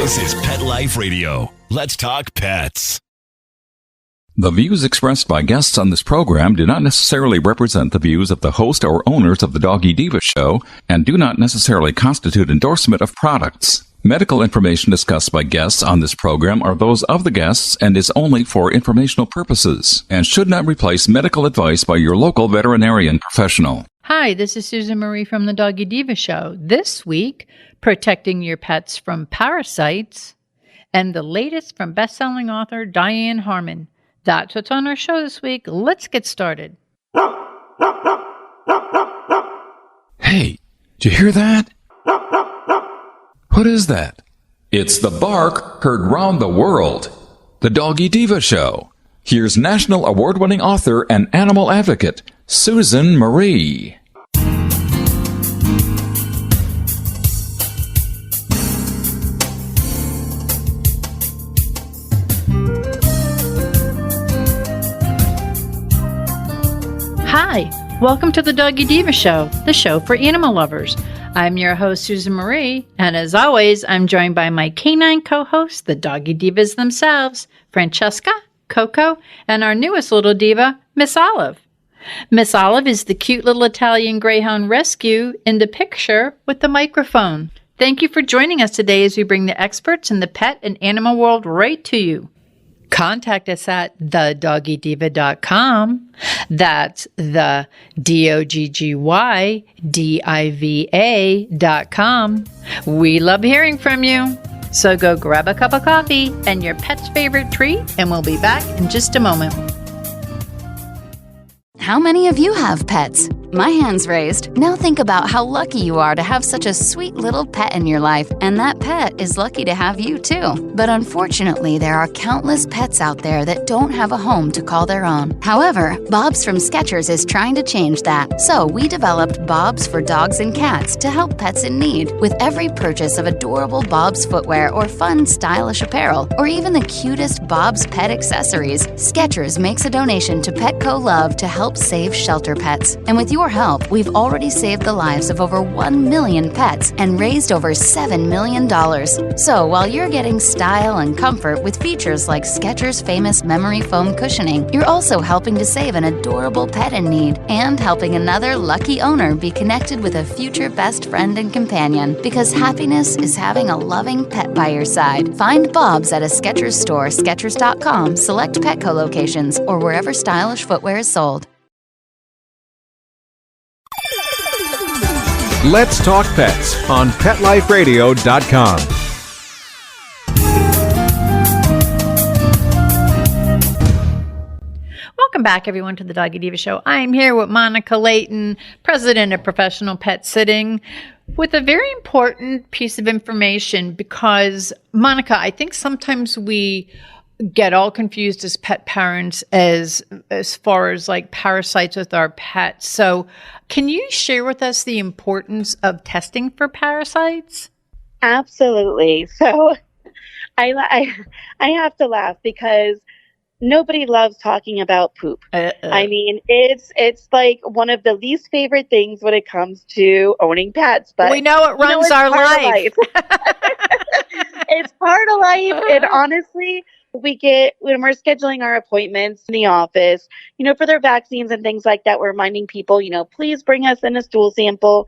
This is Pet Life Radio. Let's talk pets. The views expressed by guests on this program do not necessarily represent the views of the host or owners of the Doggy Diva show and do not necessarily constitute endorsement of products. Medical information discussed by guests on this program are those of the guests and is only for informational purposes and should not replace medical advice by your local veterinarian professional. Hi, this is Susan Marie from the Doggy Diva show. This week, protecting your pets from parasites and the latest from bestselling author Dianne Harman. That's what's on our show this week. Let's get started. Hey, did you hear that? What is that? It's the bark heard round the world. The Doggy Diva show. Here's national award-winning author and animal advocate, Susan Marie. Hi, welcome to the Doggy Diva show, the show for animal lovers. I'm your host, Susan Marie, and as always, I'm joined by my canine co-hosts, the Doggy Divas themselves, Francesca, Coco, and our newest little diva, Miss Olive. Miss Olive is the cute little Italian Greyhound rescue in the picture with the microphone. Thank you for joining us today as we bring the experts in the pet and animal world right to you. Contact us at thedoggydiva.com. That's the DOGGYDIVA.com. We love hearing from you. So go grab a cup of coffee and your pet's favorite treat, and we'll be back in just a moment. How many of you have pets? My hand's raised. Now think about how lucky you are to have such a sweet little pet in your life, and that pet is lucky to have you too. But unfortunately, there are countless pets out there that don't have a home to call their own. However, Bob's from Skechers is trying to change that. So we developed Bob's for dogs and cats to help pets in need. With every purchase of adorable Bob's footwear or fun, stylish apparel, or even the cutest Bob's pet accessories, Skechers makes a donation to Petco Love to help save shelter pets. And with your help, we've already saved the lives of over 1 million pets and raised over $7 million. So while you're getting style and comfort with features like Skechers' famous memory foam cushioning, you're also helping to save an adorable pet in need and helping another lucky owner be connected with a future best friend and companion, because happiness is having a loving pet by your side. Find Bob's at a Skechers store, Skechers.com, select Petco locations, or wherever stylish footwear is sold. Let's Talk Pets on PetLifeRadio.com. Welcome back, everyone, to the Doggy Diva show. I'm here with Monica Leighton, president of Professional Pet Sitting, with a very important piece of information because, Monica, I think sometimes we get all confused as pet parents as far as like parasites with our pets. So can you share with us the importance of testing for parasites? Absolutely. So I have to laugh because nobody loves talking about poop. I mean, it's like one of the least favorite things when it comes to owning pets, but we know it runs our life. It's part of life. And honestly, we get, when we're scheduling our appointments in the office, for their vaccines and things like that, we're reminding people, please bring us in a stool sample.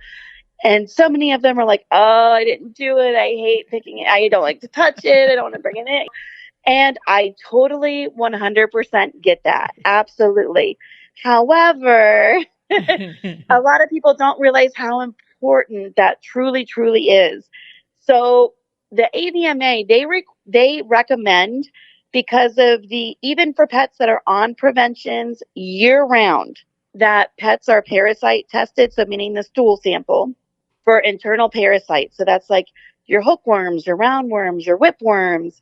And so many of them are like, oh, I didn't do it. I hate picking it. I don't like to touch it. I don't want to bring it in. And I totally 100% get that. Absolutely. However, a lot of people don't realize how important that truly, truly is. So the AVMA, they recommend, because of even for pets that are on preventions year round, that pets are parasite tested. So meaning the stool sample for internal parasites. So that's like your hookworms, your roundworms, your whipworms,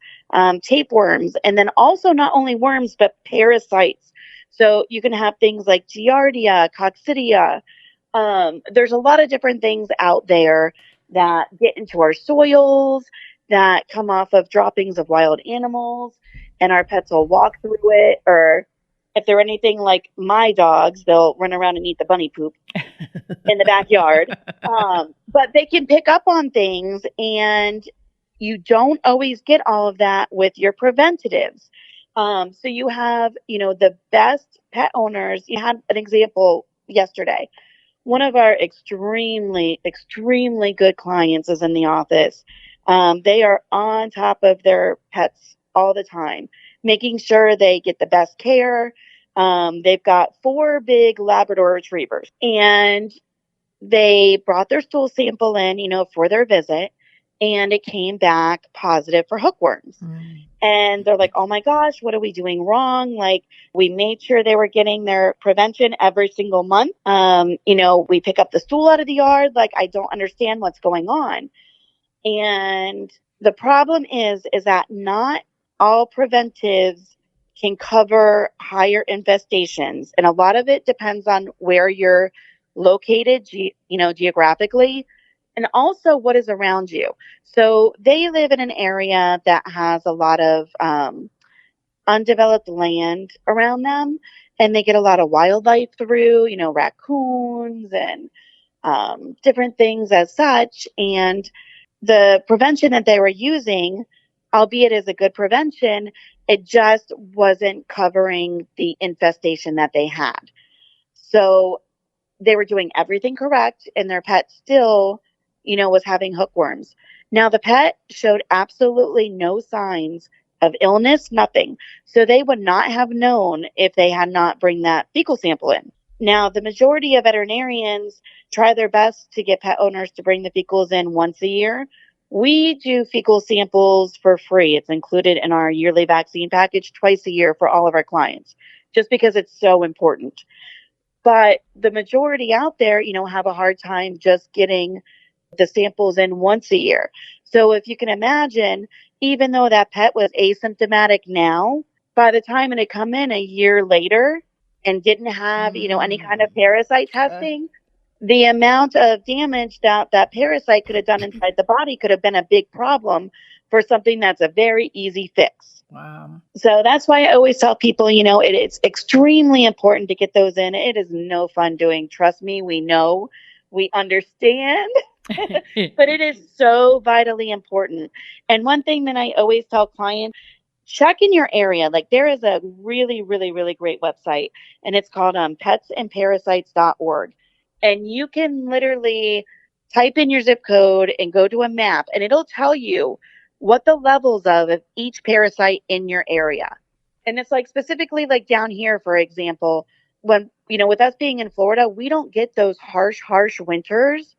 tapeworms, and then also not only worms, but parasites. So you can have things like Giardia, Coccidia. There's a lot of different things out there that get into our soils, that come off of droppings of wild animals, and our pets will walk through it. Or if they're anything like my dogs, they'll run around and eat the bunny poop in the backyard. But they can pick up on things, and you don't always get all of that with your preventatives. So you have, the best pet owners. You had an example yesterday. One of our extremely, extremely good clients is in the office. They are on top of their pets all the time, making sure they get the best care. They've got 4 big Labrador retrievers, and they brought their stool sample in, for their visit, and it came back positive for hookworms. And they're like, oh my gosh, what are we doing wrong? Like, we made sure they were getting their prevention every single month. We pick up the stool out of the yard. Like, I don't understand what's going on. And the problem is that not all preventives can cover higher infestations. And a lot of it depends on where you're located, geographically, and also what is around you. So they live in an area that has a lot of undeveloped land around them, and they get a lot of wildlife through, raccoons and different things as such. And the prevention that they were using, albeit as a good prevention, it just wasn't covering the infestation that they had. So they were doing everything correct, and their pet still, was having hookworms. Now, the pet showed absolutely no signs of illness, nothing. So they would not have known if they had not bring that fecal sample in. Now, the majority of veterinarians try their best to get pet owners to bring the fecals in once a year. We do fecal samples for free. It's included in our yearly vaccine package twice a year for all of our clients, just because it's so important. But the majority out there, have a hard time just getting the samples in once a year. So if you can imagine, even though that pet was asymptomatic now, by the time it had come in a year later and didn't have, any kind of parasite testing, the amount of damage that parasite could have done inside the body could have been a big problem for something that's a very easy fix. Wow. So that's why I always tell people, it's extremely important to get those in. It is no fun doing. Trust me, we know, we understand, but it is so vitally important. And one thing that I always tell clients, check in your area. Like, there is a really, really, really great website, and it's called petsandparasites.org. And you can literally type in your zip code and go to a map, and it'll tell you what the levels of each parasite in your area. And it's like specifically like down here, for example, when, with us being in Florida, we don't get those harsh winters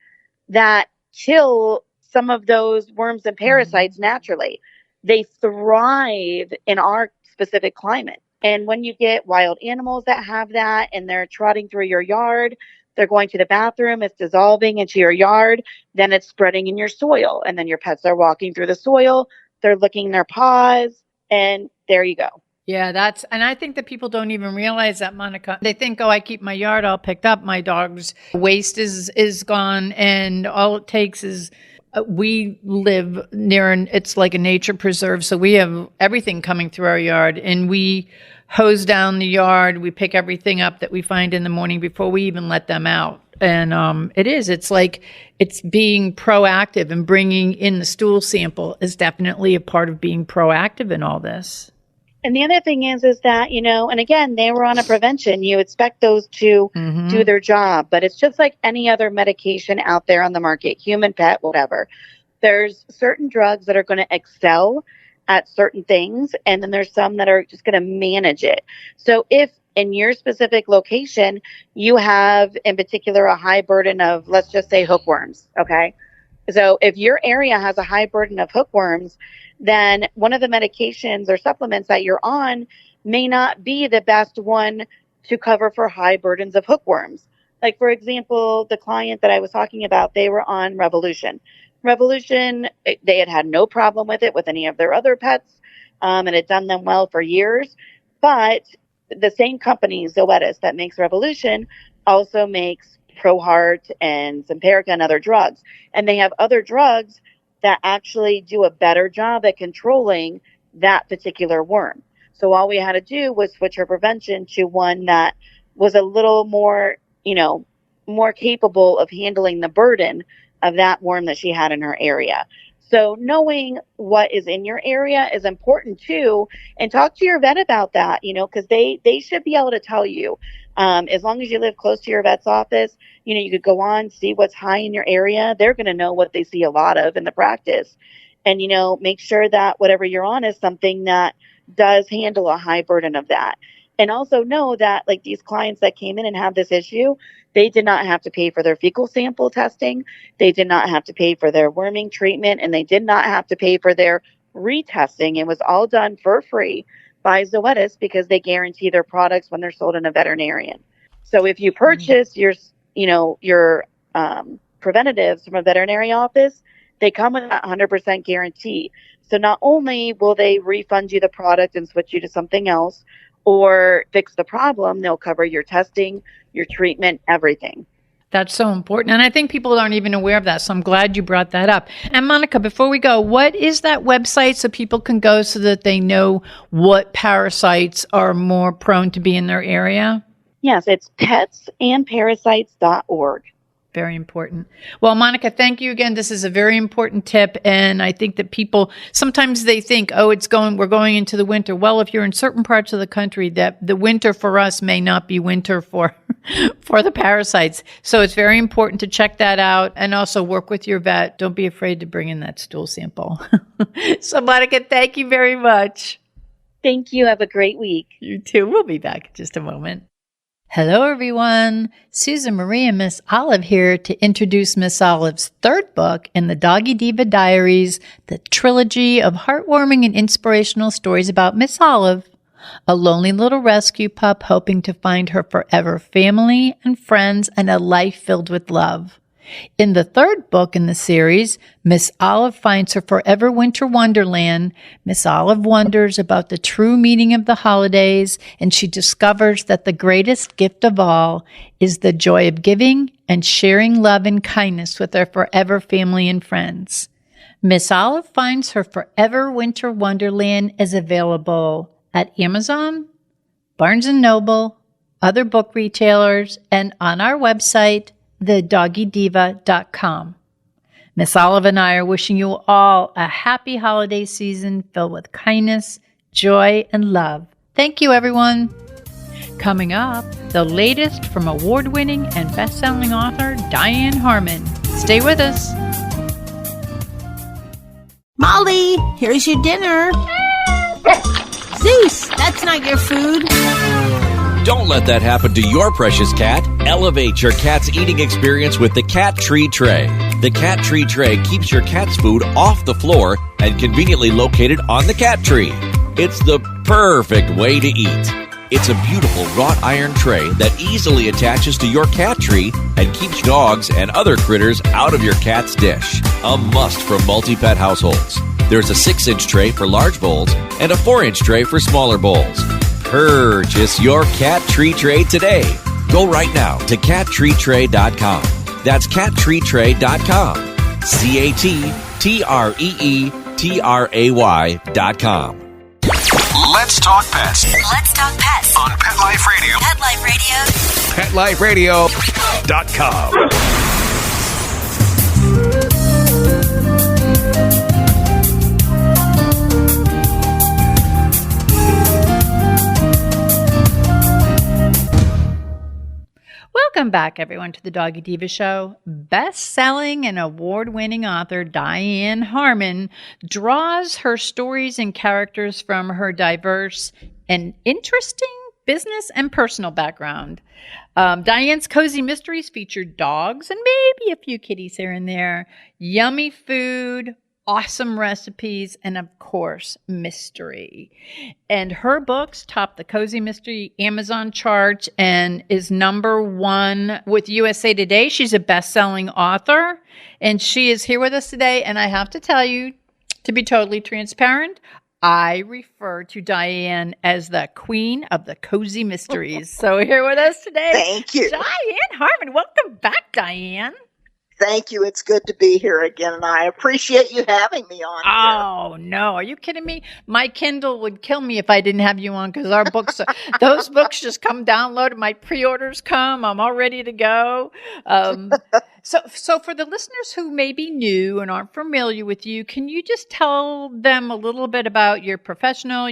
that kill some of those worms and parasites naturally. They thrive in our specific climate. And when you get wild animals that have that and they're trotting through your yard, they're going to the bathroom, it's dissolving into your yard, then it's spreading in your soil. And then your pets are walking through the soil, they're licking their paws, and there you go. Yeah, and I think that people don't even realize that, Monica. They think, I keep my yard all picked up. My dog's waste is gone. And all it takes is, we live near, it's like a nature preserve. So we have everything coming through our yard, and we hose down the yard. We pick everything up that we find in the morning before we even let them out. And it's like, it's being proactive, and bringing in the stool sample is definitely a part of being proactive in all this. And the other thing is that, and again, they were on a prevention. You expect those to do their job, but it's just like any other medication out there on the market, human, pet, whatever. There's certain drugs that are going to excel at certain things, and then there's some that are just going to manage it. So if in your specific location, you have in particular a high burden of, let's just say, hookworms, okay? So if your area has a high burden of hookworms, then one of the medications or supplements that you're on may not be the best one to cover for high burdens of hookworms. Like, for example, the client that I was talking about, they were on Revolution. They had no problem with it with any of their other pets, and it done them well for years. But the same company, Zoetis, that makes Revolution, also makes ProHeart and Simparica and other drugs. And they have other drugs that actually do a better job at controlling that particular worm. So all we had to do was switch her prevention to one that was a little more, more capable of handling the burden of that worm that she had in her area. So knowing what is in your area is important too, and talk to your vet about that, because they should be able to tell you. As long as you live close to your vet's office, you could go on, see what's high in your area. They're going to know what they see a lot of in the practice. And, make sure that whatever you're on is something that does handle a high burden of that. And also know that like these clients that came in and have this issue, they did not have to pay for their fecal sample testing. They did not have to pay for their worming treatment, and they did not have to pay for their retesting. It was all done for free by Zoetis because they guarantee their products when they're sold in a veterinarian. So if you purchase your preventatives from a veterinary office, they come with a 100% guarantee. So not only will they refund you the product and switch you to something else or fix the problem, they'll cover your testing, your treatment, everything. That's so important. And I think people aren't even aware of that. So I'm glad you brought that up. And Monica, before we go, what is that website so people can go so that they know what parasites are more prone to be in their area? Yes, it's petsandparasites.org. Very important. Well, Monica, thank you again. This is a very important tip. And I think that people, sometimes they think, we're going into the winter. Well, if you're in certain parts of the country, that the winter for us may not be winter for the parasites. So it's very important to check that out and also work with your vet. Don't be afraid to bring in that stool sample. So Monica, thank you very much. Thank you. Have a great week. You too. We'll be back in just a moment. Hello, everyone. Susan Marie and Miss Olive here to introduce Miss Olive's third book in the Doggy Diva Diaries, the trilogy of heartwarming and inspirational stories about Miss Olive, a lonely little rescue pup hoping to find her forever family and friends and a life filled with love. In the third book in the series, Miss Olive finds her forever winter wonderland. Miss Olive wonders about the true meaning of the holidays, and she discovers that the greatest gift of all is the joy of giving and sharing love and kindness with her forever family and friends. Miss Olive finds her forever winter wonderland is available at Amazon, Barnes & Noble, other book retailers, and on our website, thedoggydiva.com. Miss Olive and I are wishing you all a happy holiday season filled with kindness, joy, and love. Thank you, everyone. Coming up, the latest from award-winning and best-selling author Dianne Harman. Stay with us. Molly, here's your dinner. Zeus, that's not your food. Don't let that happen to your precious cat. Elevate your cat's eating experience with the Cat Tree Tray. The Cat Tree Tray keeps your cat's food off the floor and conveniently located on the cat tree. It's the perfect way to eat. It's a beautiful wrought iron tray that easily attaches to your cat tree and keeps dogs and other critters out of your cat's dish. A must for multi-pet households. There's a 6-inch tray for large bowls and a 4-inch tray for smaller bowls. Purchase your Cat Tree Tray today. Go right now to cattreetray.com. That's cattreetray.com. cattreetray.com. Let's talk pets Let's talk pets on Pet Life Radio. Pet Life Radio. PetLifeRadio.com. Welcome back, everyone, to the Doggy Diva Show. Best-selling and award-winning author Dianne Harman draws her stories and characters from her diverse and interesting business and personal background. Dianne's cozy mysteries feature dogs and maybe a few kitties here and there, yummy food, awesome recipes, and of course, mystery. And her books top the Cozy Mystery Amazon chart and is #1 with USA Today. She's a best-selling author, and she is here with us today. And I have to tell you, to be totally transparent, I refer to Dianne as the queen of the cozy mysteries. So here with us today, Thank you. Dianne Harman. Welcome back, Dianne. Thank you. It's good to be here again, and I appreciate you having me on Oh, no. Are you kidding me? My Kindle would kill me if I didn't have you on, because our books, those books just come downloaded. My pre-orders come. I'm all ready to go. So for the listeners who may be new and aren't familiar with you, can you just tell them a little bit about your personal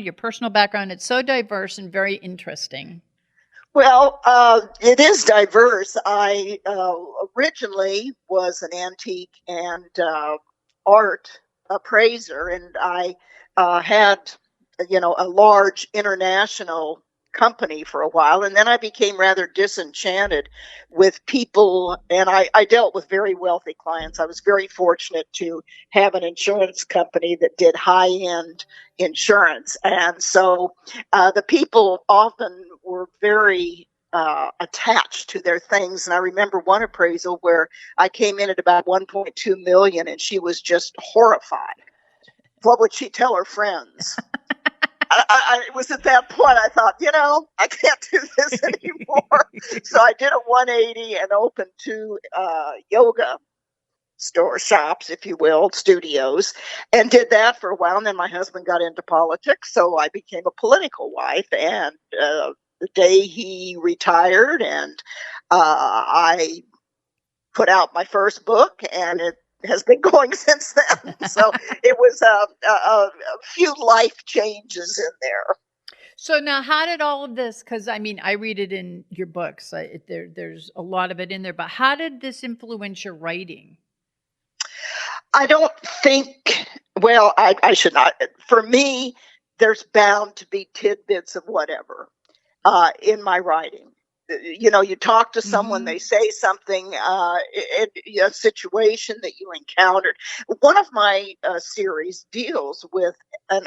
background? It's so diverse and very interesting. Well, it is diverse. I originally was an antique and art appraiser, and I had, a large international company for a while, and then I became rather disenchanted with people, and I dealt with very wealthy clients. I was very fortunate to have an insurance company that did high-end insurance, and so the people often were very attached to their things. And I remember one appraisal where I came in at about 1.2 million, and she was just horrified. What would she tell her friends? It was at that point I thought, I can't do this anymore. So I did a 180 and opened two yoga shops, if you will, studios, and did that for a while. And then my husband got into politics, so I became a political wife. And the day he retired, and I put out my first book, and it has been going since then. So it was a few life changes in there. So now, how did all of this, because I read it in your books, there's a lot of it in there, but how did this influence your writing? I don't think, I should not. For me, there's bound to be tidbits of whatever in my writing. You talk to someone, they say something, a situation that you encountered. One of my series deals with an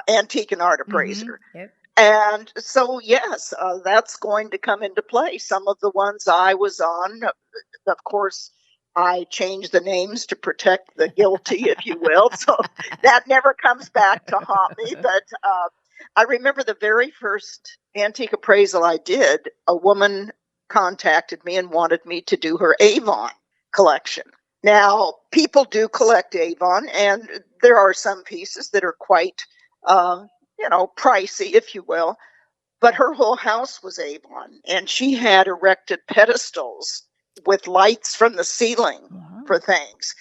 antique and art appraiser. Yep. And so, yes, that's going to come into play. Some of the ones I was on, of course, I changed the names to protect the guilty, if you will. So that never comes back to haunt me. But I remember the very first antique appraisal I did, a woman contacted me and wanted me to do her Avon collection. Now, people do collect Avon, and there are some pieces that are quite, pricey, if you will. But her whole house was Avon, and she had erected pedestals with lights from the ceiling for things.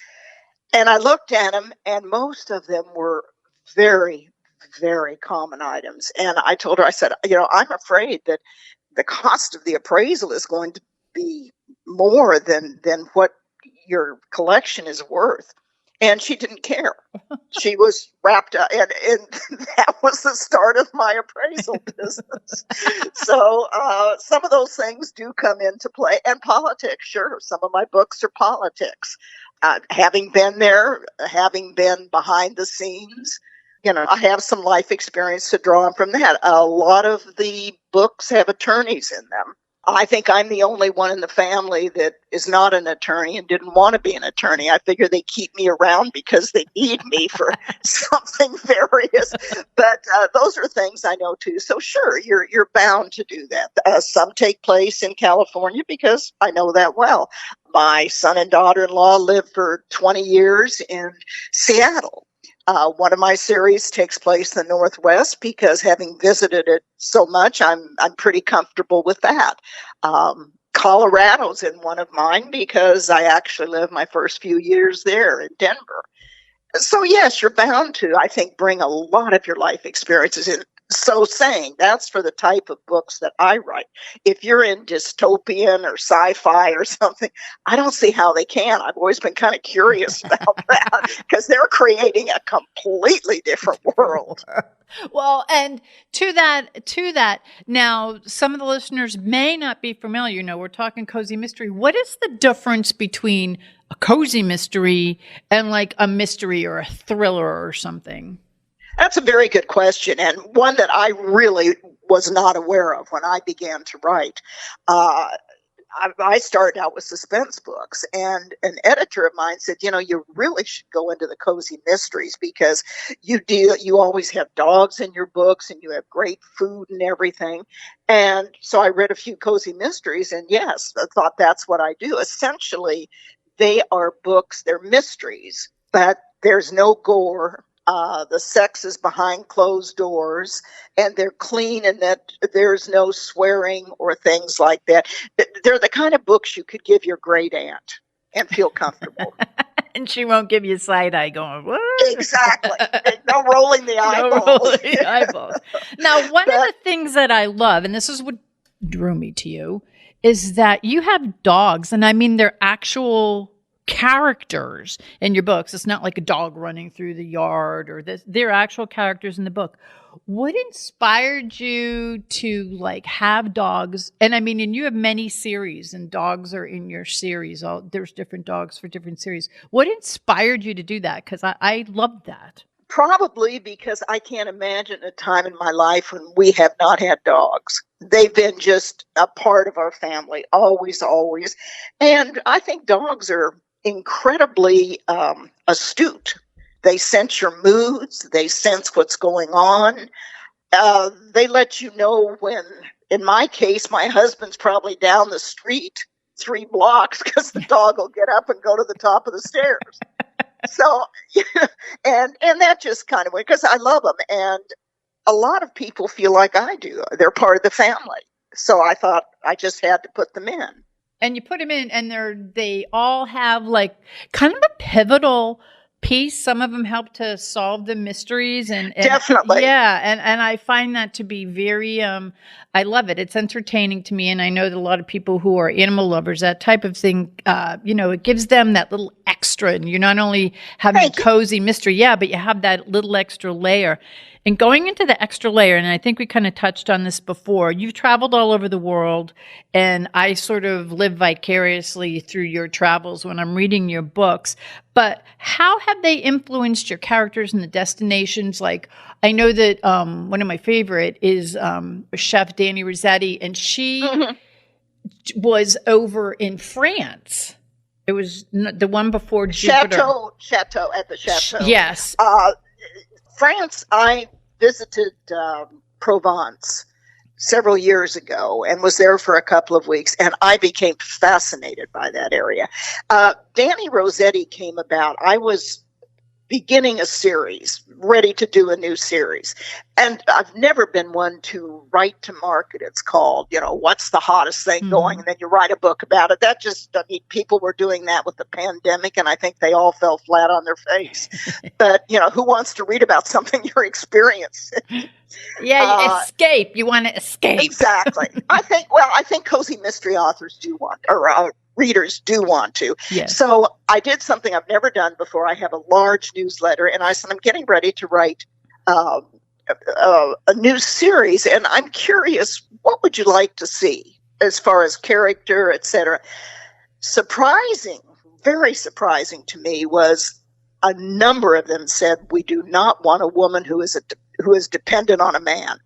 And I looked at them, and most of them were very, very common items. And I told her, I said, I'm afraid that the cost of the appraisal is going to be more than what your collection is worth. And she didn't care. She was wrapped up, and that was the start of my appraisal business. So some of those things do come into play. And politics, sure. Some of my books are politics. Having been there, having been behind the scenes, I have some life experience to draw on from that. A lot of the books have attorneys in them. I think I'm the only one in the family that is not an attorney and didn't want to be an attorney. I figure they keep me around because they need me for something various. But those are things I know too. So sure, you're bound to do that. Some take place in California because I know that well. My son and daughter-in-law lived for 20 years in Seattle. One of my series takes place in the Northwest because having visited it so much, I'm pretty comfortable with that. Colorado's in one of mine because I actually lived my first few years there in Denver. So yes, you're bound to, I think, bring a lot of your life experiences in. So saying that's for the type of books that I write. If you're in dystopian or sci-fi or something, I don't see how they can. I've always been kind of curious about that because they're creating a completely different world. Well, and to that, now some of the listeners may not be familiar. We're talking cozy mystery. What is the difference between a cozy mystery and like a mystery or a thriller or something? That's a very good question, and one that I really was not aware of when I began to write. I started out with suspense books, and an editor of mine said, you really should go into the cozy mysteries because you always have dogs in your books and you have great food and everything. And so I read a few cozy mysteries, and yes, I thought that's what I do. Essentially, they are books, they're mysteries, but there's no gore. The sex is behind closed doors, and they're clean, and that there's no swearing or things like that. They're the kind of books you could give your great aunt and feel comfortable. And she won't give you side eye going, what? Exactly. No rolling the eyeballs. No rolling the eyeballs. Now, one of the things that I love, and this is what drew me to you, is that you have dogs, and I mean they're actual characters in your books. It's not like a dog running through the yard or this. They're actual characters in the book. What inspired you to like have dogs? And I mean, and you have many series, and dogs are in your series. There's different dogs for different series. What inspired you to do that? Because I love that. Probably because I can't imagine a time in my life when we have not had dogs. They've been just a part of our family, always, always. And I think dogs are incredibly astute. They sense your moods. They sense what's going on. They let you know when, in my case, my husband's probably down the street 3 blocks because the dog will get up and go to the top of the stairs. So, and that just kind of, because I love them. And a lot of people feel like I do. They're part of the family. So I thought I just had to put them in. And you put them in, and they all have like kind of a pivotal piece. Some of them help to solve the mysteries, and definitely, yeah. And I find that to be very. I love it. It's entertaining to me, and I know that a lot of people who are animal lovers, that type of thing, it gives them that little extra, and you're not only having a cozy mystery, but you have that little extra layer. And going into the extra layer, and I think we kind of touched on this before, you've traveled all over the world, and I sort of live vicariously through your travels when I'm reading your books. But how have they influenced your characters and the destinations? Like, I know that one of my favorite is Chef Danny Rossetti, and she was over in France. It was the one before Jupiter. Chateau at the Chateau. Yes. France, I visited Provence several years ago and was there for a couple of weeks, and I became fascinated by that area. Danny Rossetti came about. I was beginning a series, ready to do a new series. And I've never been one to write to market. It's called, what's the hottest thing going? And then you write a book about it. People were doing that with the pandemic, and I think they all fell flat on their face. But, who wants to read about something you're experiencing? Escape. You want to escape. Exactly. I think cozy mystery authors do want, or readers do want to. Yes. So I did something I've never done before. I have a large newsletter, and I said, I'm getting ready to write a new series, and I'm curious, what would you like to see as far as character, etc.? Very surprising to me was a number of them said, we do not want a woman who is dependent on a man.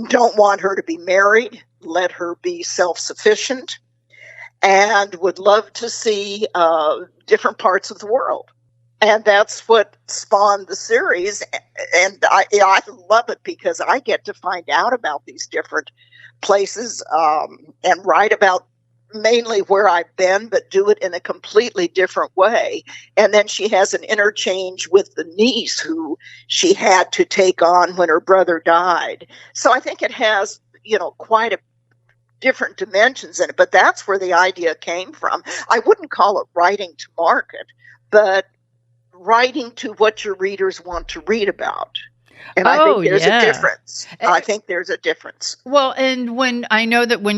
Don't want her to be married. Let her be self-sufficient. And would love to see different parts of the world. And that's what spawned the series. And I love it because I get to find out about these different places and write about mainly where I've been, but do it in a completely different way. And then she has an interchange with the niece who she had to take on when her brother died. So I think it has, quite a different dimensions in it, but that's where the idea came from. I wouldn't call it writing to market, but writing to what your readers want to read about. And I think there's a difference. I think there's a difference. Well, and when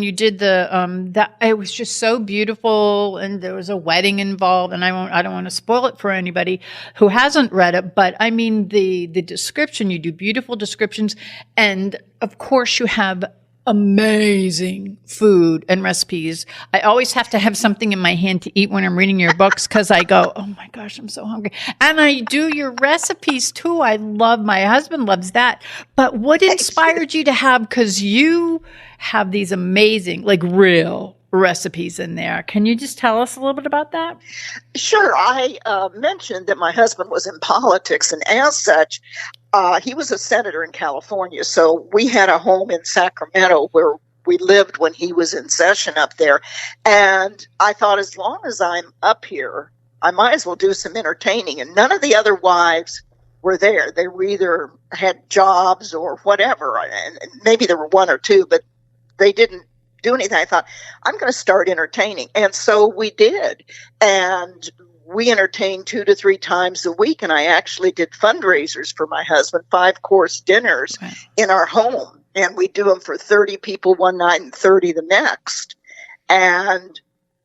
you did that it was just so beautiful, and there was a wedding involved, and I don't want to spoil it for anybody who hasn't read it, but I mean the description, you do beautiful descriptions, and of course you have amazing food and recipes. I always have to have something in my hand to eat when I'm reading your books, because I go, oh my gosh, I'm so hungry. And I do your recipes too. My husband loves that. But what inspired you to have, because you have these amazing, like real recipes in there. Can you just tell us a little bit about that? Sure. I mentioned that my husband was in politics, and as such, he was a senator in California. So we had a home in Sacramento where we lived when he was in session up there. And I thought, as long as I'm up here, I might as well do some entertaining. And none of the other wives were there. They were either had jobs or whatever. And maybe there were one or two, but they didn't do anything. I thought, I'm going to start entertaining. And so we did. And we entertained 2 to 3 times a week. And I actually did fundraisers for my husband, 5-course dinners in our home. And we do them for 30 people one night and 30 the next. And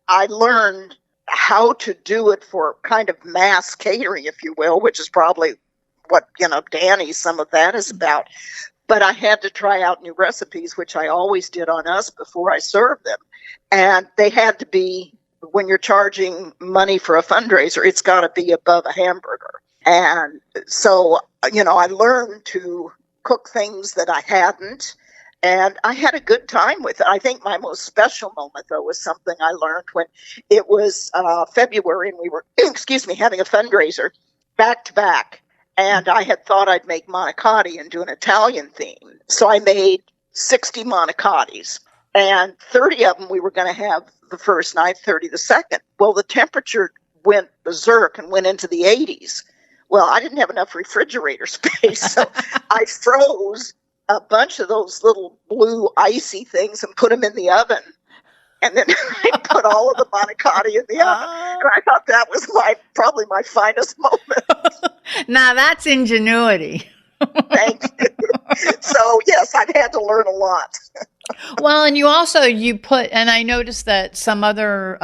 I learned how to do it for kind of mass catering, if you will, which is probably what, Danny, some of that is about. But I had to try out new recipes, which I always did on us before I served them. And they had to be, when you're charging money for a fundraiser, it's got to be above a hamburger. And so, I learned to cook things that I hadn't. And I had a good time with it. I think my most special moment, though, was something I learned when it was February and we were, having a fundraiser back to back. And I had thought I'd make manicotti and do an Italian theme. So I made 60 manicottis. And 30 of them we were going to have the first night, 30 the second. Well, the temperature went berserk and went into the 80s. Well, I didn't have enough refrigerator space, so I froze a bunch of those little blue icy things and put them in the oven. And then I put all of the manicotti in the oven. And I thought that was probably my finest moment. Now that's ingenuity. Thank you. So, yes, I've had to learn a lot. Well, and you put, and I noticed that some other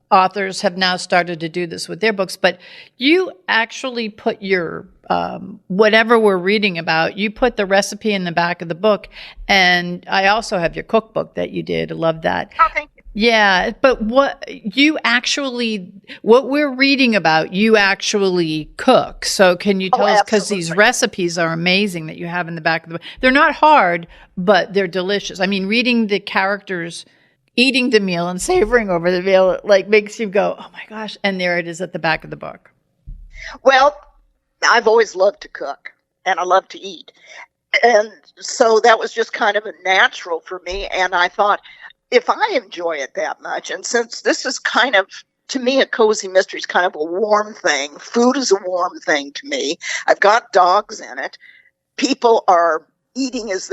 authors have now started to do this with their books, but you actually put your, whatever we're reading about, you put the recipe in the back of the book. And I also have your cookbook that you did. I love that. Oh, thank you. Yeah, but what we're reading about, you actually cook. So can you tell us, because these recipes are amazing that you have in the back of the book. They're not hard, but they're delicious. I mean, reading the characters eating the meal and savoring over the meal, makes you go, oh my gosh. And there it is at the back of the book. Well, I've always loved to cook and I love to eat. And so that was just kind of a natural for me. And I thought, if I enjoy it that much, and since this is kind of, to me, a cozy mystery is kind of a warm thing. Food is a warm thing to me. I've got dogs in it. People are eating as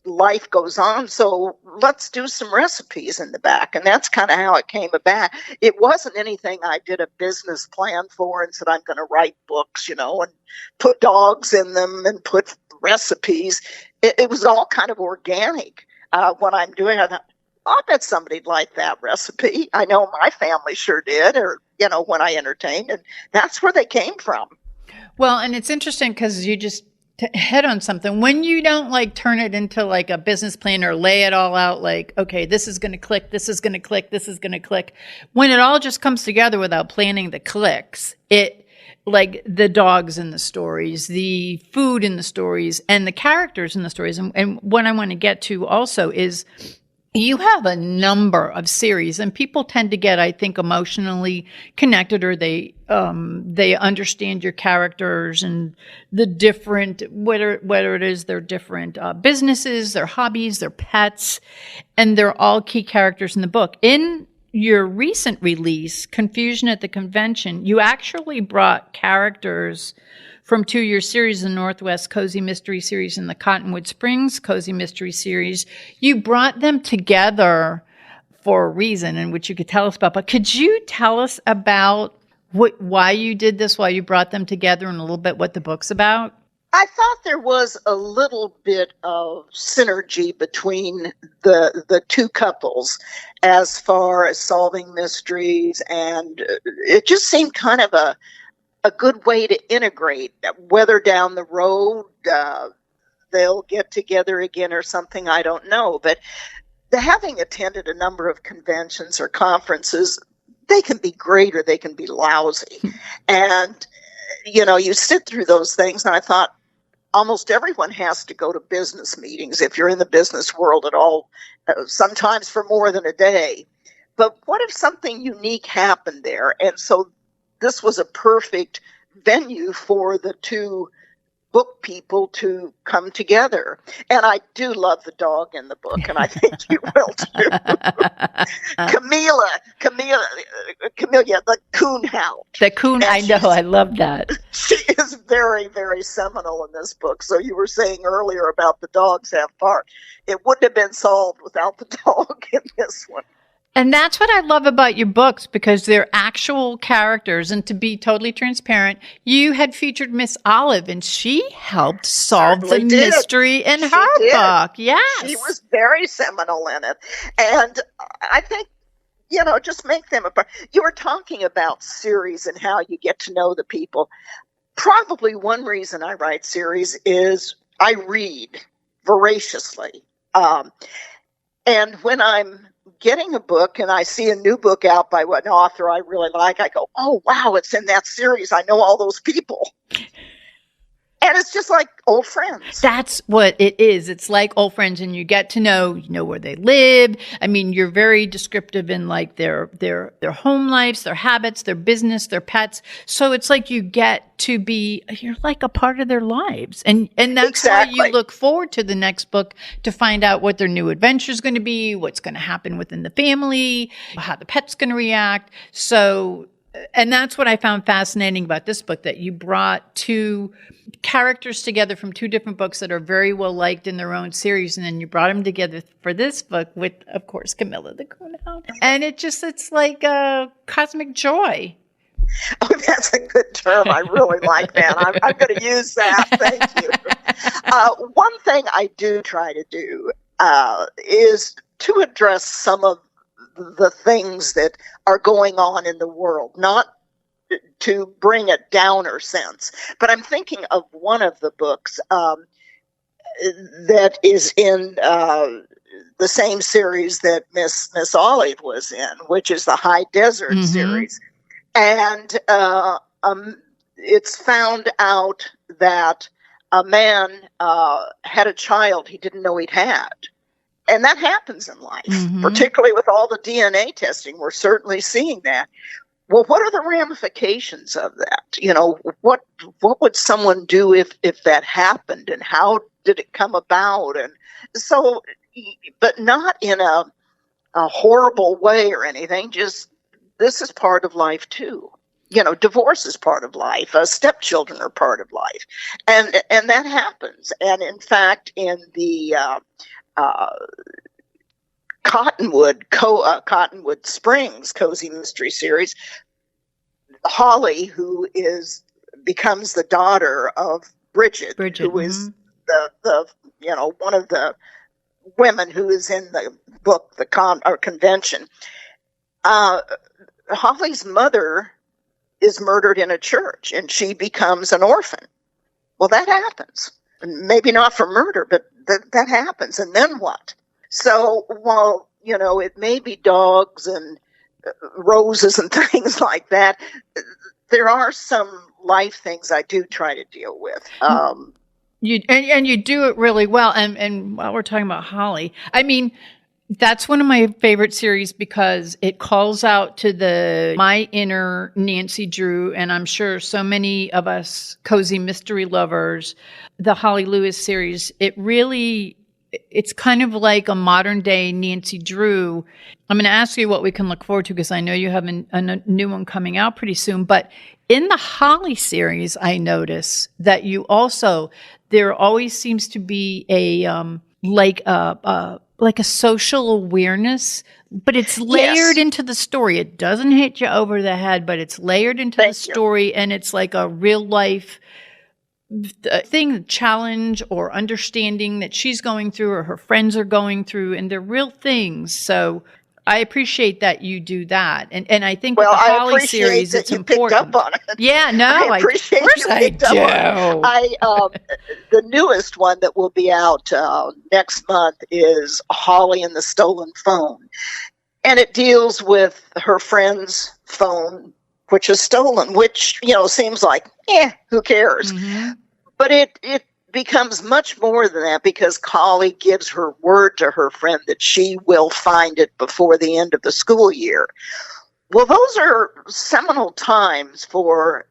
life goes on. So let's do some recipes in the back. And that's kind of how it came about. It wasn't anything I did a business plan for and said, I'm going to write books, and put dogs in them and put recipes. It was all kind of organic. When I'm doing it, I bet somebody'd like that recipe. I know my family sure did, or, when I entertained, and that's where they came from. Well, and it's interesting because you just hit on something. When you don't turn it into a business plan or lay it all out okay, this is going to click, this is going to click, this is going to click. When it all just comes together without planning the clicks, the dogs in the stories, the food in the stories, and the characters in the stories. And what I want to get to also is, you have a number of series, and people tend to get, I think, emotionally connected, or they understand your characters and the different, whether it is their different businesses, their hobbies, their pets, and they're all key characters in the book. In your recent release, Confusion at the Convention, you actually brought characters from 2-year series, the Northwest Cozy Mystery Series and the Cottonwood Springs Cozy Mystery Series. You brought them together for a reason, in which you could tell us about. But could you tell us about why you did this, why you brought them together, and a little bit what the book's about? I thought there was a little bit of synergy between the two couples as far as solving mysteries, and it just seemed kind of a good way to integrate, whether down the road they'll get together again or something, I don't know. But having attended a number of conventions or conferences, they can be great or they can be lousy. And, you sit through those things, and I thought almost everyone has to go to business meetings if you're in the business world at all, sometimes for more than a day. But what if something unique happened there? And so this was a perfect venue for the two book people to come together. And I do love the dog in the book, and I think you will too. Camellia, the coonhound. The coon, I know, I love that. She is very, very seminal in this book. So you were saying earlier about the dogs have part. It wouldn't have been solved without the dog in this one. And that's what I love about your books, because they're actual characters. And to be totally transparent, you had featured Miss Olive, and she helped solve the mystery in her book. Yes. She was very seminal in it. And I think, just make them a part. You were talking about series and how you get to know the people. Probably one reason I write series is I read voraciously. And when I'm getting a book and I see a new book out by an author I really like, I go, oh, wow, it's in that series. I know all those people. And it's just like old friends. That's what it is. It's like old friends, and you get to know, where they live. I mean, you're very descriptive in like their home lives, their habits, their business, their pets. So it's like you get to be, you're like a part of their lives. And that's why you look forward to the next book to find out what their new adventure is going to be, what's going to happen within the family, how the pet's going to react. So, and that's what I found fascinating about this book, that you brought two characters together from two different books that are very well liked in their own series, and then you brought them together for this book with, of course, Camilla the Coonhound. And it's like a cosmic joy. Oh, that's a good term. I really like that. I'm going to use that. Thank you. One thing I do try to do is to address some of the things that are going on in the world, not to bring a downer sense. But I'm thinking of one of the books that is in the same series that Miss Olive was in, which is the High Desert series. And it's found out that a man had a child he didn't know he'd had. And that happens in life, particularly with all the DNA testing. We're certainly seeing that. Well, what are the ramifications of that? What would someone do if that happened, and how did it come about? And so, but not in a horrible way or anything. Just, this is part of life too. Divorce is part of life. Stepchildren are part of life, and that happens. And in fact, in the Cottonwood Springs Cozy Mystery Series, Holly, who becomes the daughter of Bridget, who is the one of the women who is in the book, the convention. Holly's mother is murdered in a church, and she becomes an orphan. Well, that happens. Maybe not for murder, but that happens. And then what? So while, it may be dogs and roses and things like that, there are some life things I do try to deal with. You do it really well. And while we're talking about Holly, I mean, that's one of my favorite series because it calls out to my inner Nancy Drew, and I'm sure so many of us cozy mystery lovers, the Holly Lewis series, it's kind of like a modern day Nancy Drew. I'm going to ask you what we can look forward to because I know you have a new one coming out pretty soon. But in the Holly series, I notice that there always seems to be like a social awareness, but it's layered into the story. It doesn't hit you over the head, but it's layered into the story, and it's like a real life thing, challenge or understanding that she's going through or her friends are going through, and they're real things. So I appreciate that you do that. And I think with the Holly series, it's important. Picked up on it. Yeah, no, I appreciate you picked up on it. The newest one that will be out next month is Holly and the Stolen Phone. And it deals with her friend's phone, which is stolen, which, seems like, who cares? Mm-hmm. But it becomes much more than that because Holly gives her word to her friend that she will find it before the end of the school year. Well, those are seminal times for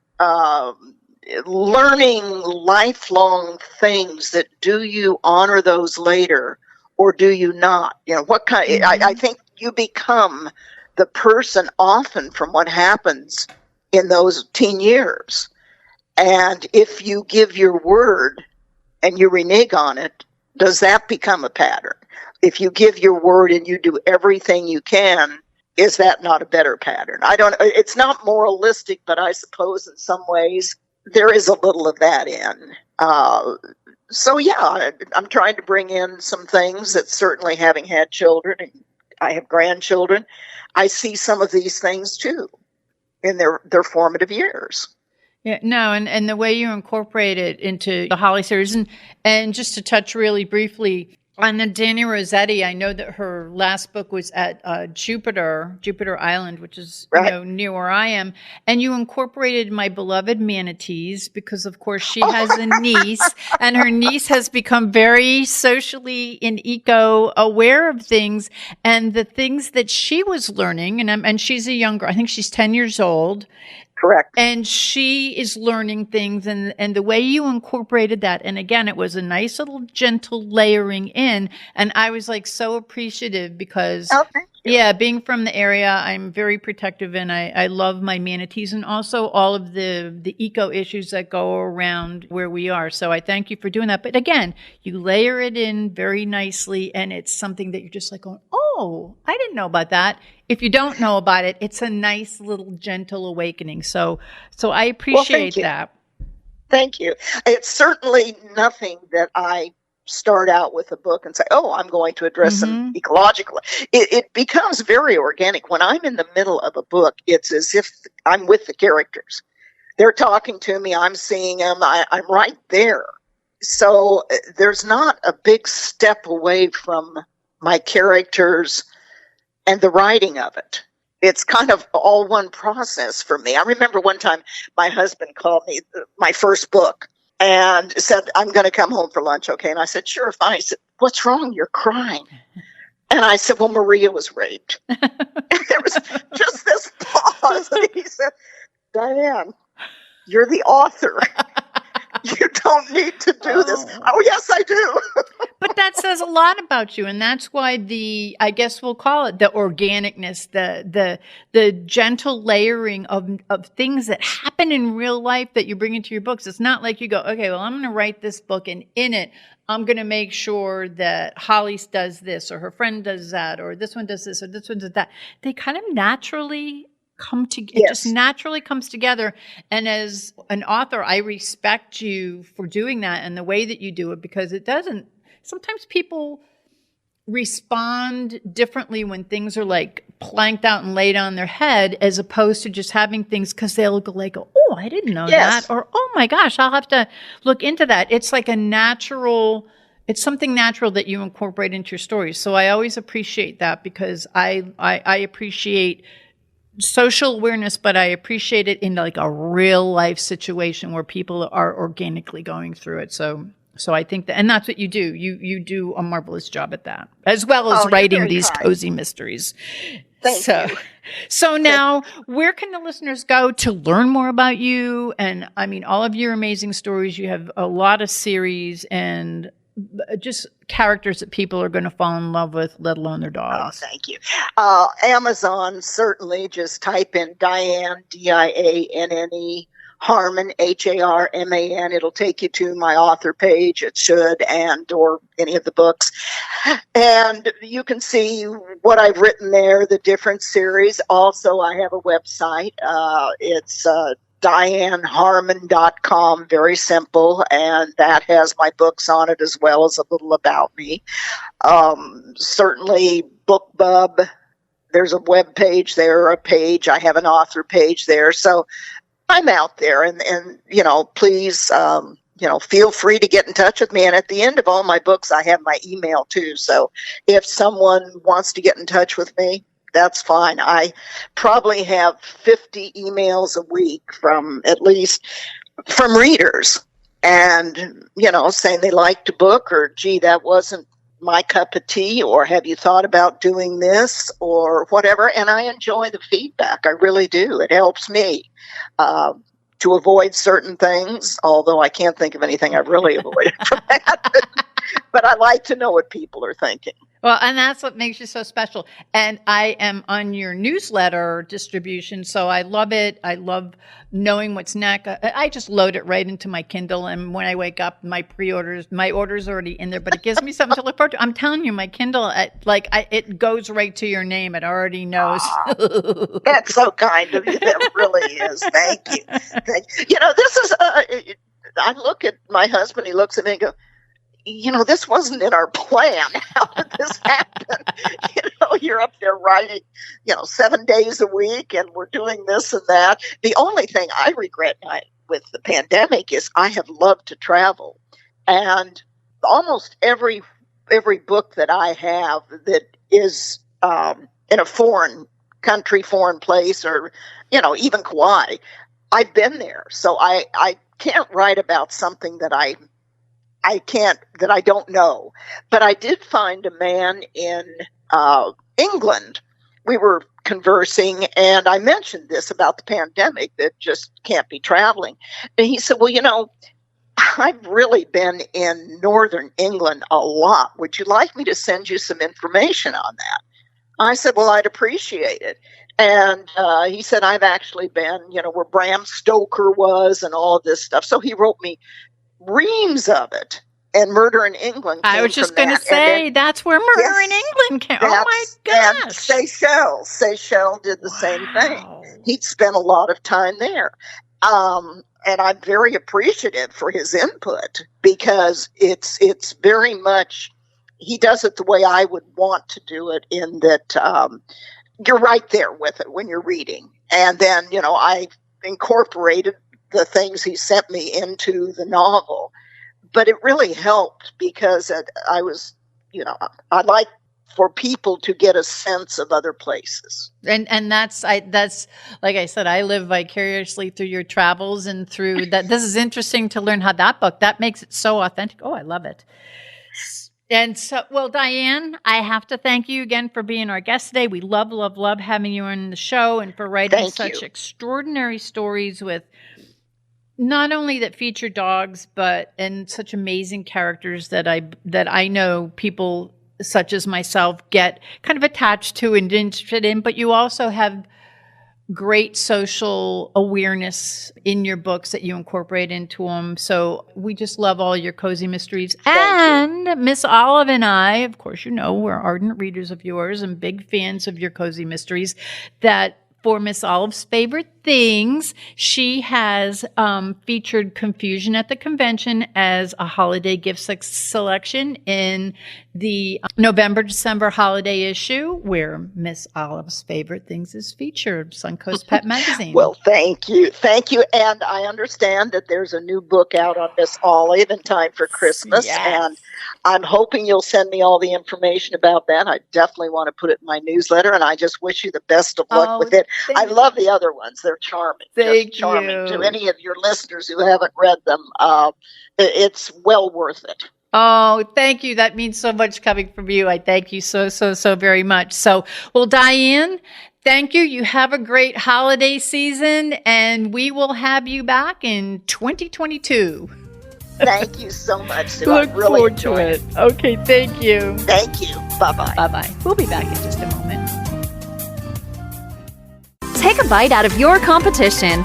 learning lifelong things that do you honor those later or do you not? You know, what kind? I think you become the person often from what happens in those teen years. And if you give your word and you renege on it, does that become a pattern? If you give your word and you do everything you can, is that not a better pattern? I don't. It's not moralistic, but I suppose in some ways there is a little of that in. So yeah, I'm trying to bring in some things that certainly, having had children, and I have grandchildren, I see some of these things too in their formative years. Yeah, no, and the way you incorporate it into the Holly series, and just to touch really briefly on the Danny Rossetti, I know that her last book was at Jupiter Island, which is near where I am, and you incorporated my beloved manatees because, of course, she has a niece, and her niece has become very socially and eco-aware of things, and the things that she was learning, and she's a younger, I think she's 10 years old. Correct. And she is learning things, and the way you incorporated that, and again, it was a nice little gentle layering in, and I was like so appreciative because, being from the area, I'm very protective, and I love my manatees, and also all of the eco issues that go around where we are. So I thank you for doing that. But again, you layer it in very nicely, and it's something that you're just like going, oh, I didn't know about that. If you don't know about it, it's a nice little gentle awakening. So I appreciate that. Thank you. It's certainly nothing that I start out with a book and say, oh, I'm going to address them ecologically. It becomes very organic. When I'm in the middle of a book, it's as if I'm with the characters. They're talking to me. I'm seeing them. I'm right there. So there's not a big step away from my characters and the writing of it. It's kind of all one process for me. I remember one time my husband called me, my first book, and said, I'm going to come home for lunch, okay? And I said, sure, fine. He said, what's wrong? You're crying. And I said, well, Maria was raped. And there was just this pause. And he said, Dianne, you're the author. You don't need to do this. Oh, yes, I do. But that says a lot about you, and that's why I guess we'll call it the organicness, the gentle layering of things that happen in real life that you bring into your books. It's not like you go, okay, well, I'm going to write this book, and in it, I'm going to make sure that Holly does this, or her friend does that, or this one does this, or this one does that. They kind of naturally come together. It just naturally comes together. And as an author, I respect you for doing that and the way that you do it, because it doesn't. Sometimes people respond differently when things are like planked out and laid on their head, as opposed to just having things because they'll go like, oh, I didn't know that, or oh my gosh, I'll have to look into that. It's like it's something natural that you incorporate into your stories. So I always appreciate that, because I appreciate social awareness, but I appreciate it in like a real life situation where people are organically going through it. So I think that, and that's what you do. You do a marvelous job at that, as well as writing these cozy mysteries. Thank you. So now, where can the listeners go to learn more about you? And I mean, all of your amazing stories. You have a lot of series and just characters that people are going to fall in love with, let alone their dogs. Oh, thank you. Amazon, certainly. Just type in Dianne, Dianne, Harman, Harman. It'll take you to my author page. It should, or any of the books. And you can see what I've written there, the different series. Also, I have a website. It's DianneHarman.com, very simple, and that has my books on it as well as a little about me. Certainly BookBub, there's a web page there, a page. I have an author page there, so I'm out there, and please, feel free to get in touch with me. And at the end of all my books, I have my email too. So if someone wants to get in touch with me, that's fine. I probably have 50 emails a week from readers, and, saying they liked a book, or, gee, that wasn't my cup of tea, or have you thought about doing this, or whatever. And I enjoy the feedback. I really do. It helps me. to avoid certain things, although I can't think of anything I've really avoided from that. But I like to know what people are thinking. Well, and that's what makes you so special. And I am on your newsletter distribution, so I love it. I love knowing what's next. I just load it right into my Kindle, and when I wake up, my order's already in there, but it gives me something to look forward to. I'm telling you, my Kindle, it goes right to your name. It already knows. That's so kind of you. That really is. Thank you. This is, I look at my husband, he looks at me and goes, this wasn't in our plan. How did this happen? You're up there writing, 7 days a week, and we're doing this and that. The only thing I regret with the pandemic is I have loved to travel. And almost every book that I have that is in a foreign country, foreign place, or, even Kauai, I've been there. So I can't write about something that I don't know. But I did find a man in England. We were conversing, and I mentioned this about the pandemic that just can't be traveling. And he said, well, I've really been in northern England a lot. Would you like me to send you some information on that? I said, well, I'd appreciate it. And he said, I've actually been, where Bram Stoker was and all of this stuff. So he wrote me reams of it. And Murder in England came I was just going to say, that's where Murder in England came. Oh, my gosh. And Seychelles did the same thing. He'd spent a lot of time there. And I'm very appreciative for his input, because it's very much, he does it the way I would want to do it, in that you're right there with it when you're reading. And then, I incorporated the things he sent me into the novel. But it really helped, because I was, I like for people to get a sense of other places. And that's like I said, I live vicariously through your travels and through that. This is interesting to learn how that makes it so authentic. Oh, I love it. And so, well, Dianne, I have to thank you again for being our guest today. We love, love, love having you on the show, and for writing such extraordinary stories with not only that feature dogs, and such amazing characters that I know people such as myself get kind of attached to and interested in, but you also have great social awareness in your books that you incorporate into them. So we just love all your cozy mysteries. And Miss Olive and I, of course, we're ardent readers of yours and big fans of your cozy mysteries. That for Miss Olive's favorite things, she has featured Confusion at the Convention as a holiday gift selection in the November-December holiday issue, where Miss Olive's favorite things is featured, Suncoast Pet Magazine. Well, thank you. And I understand that there's a new book out on Miss Olive in time for Christmas, and I'm hoping you'll send me all the information about that. I definitely want to put it in my newsletter, and I just wish you the best of luck with it. I love the other ones. They're charming. Thank just charming. you. To any of your listeners who haven't read them, it's well worth it. Oh, thank you. That means so much coming from you. I thank you so very much. So, well, Dianne, thank you. You have a great holiday season, and we will have you back in 2022. Thank you so much, Sue. Look really forward to it. Okay, thank you. Thank you. Bye-bye. Bye-bye. We'll be back in just a moment. Take a bite out of your competition.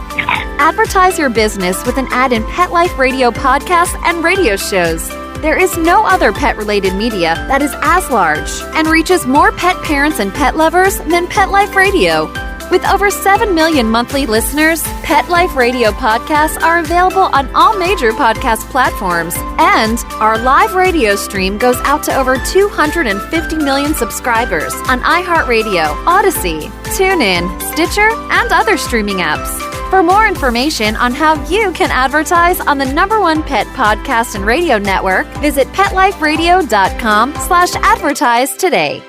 Advertise your business with an ad in Pet Life Radio podcasts and radio shows. There is no other pet-related media that is as large and reaches more pet parents and pet lovers than Pet Life Radio. With over 7 million monthly listeners, Pet Life Radio podcasts are available on all major podcast platforms, and our live radio stream goes out to over 250 million subscribers on iHeartRadio, Odyssey, TuneIn, Stitcher, and other streaming apps. For more information on how you can advertise on the #1 pet podcast and radio network, visit PetLifeRadio.com/advertise today.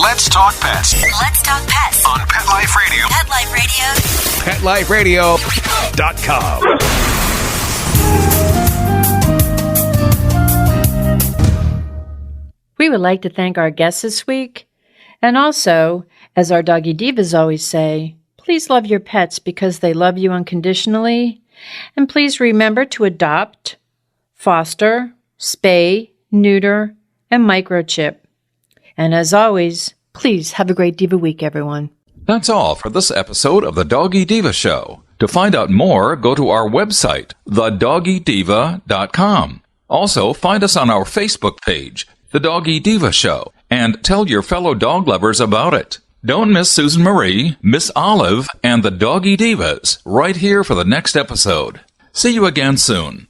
Let's talk pets. Let's talk pets On Pet Life Radio. Pet Life PetLifeRadio.com. We would like to thank our guests this week. And also, as our Doggy Divas always say, Please love your pets because they love you unconditionally. And please remember to adopt, foster, spay, neuter, and microchip. And as always, please have a great Diva week, everyone. That's all for this episode of the Doggy Diva Show. To find out more, go to our website, thedoggydiva.com. Also, find us on our Facebook page, The Doggy Diva Show, and tell your fellow dog lovers about it. Don't miss Susan Marie, Miss Olive, and the Doggy Divas right here for the next episode. See you again soon.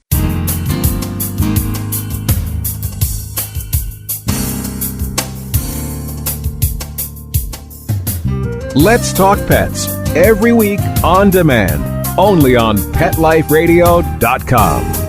Let's Talk Pets, every week on demand, only on PetLifeRadio.com.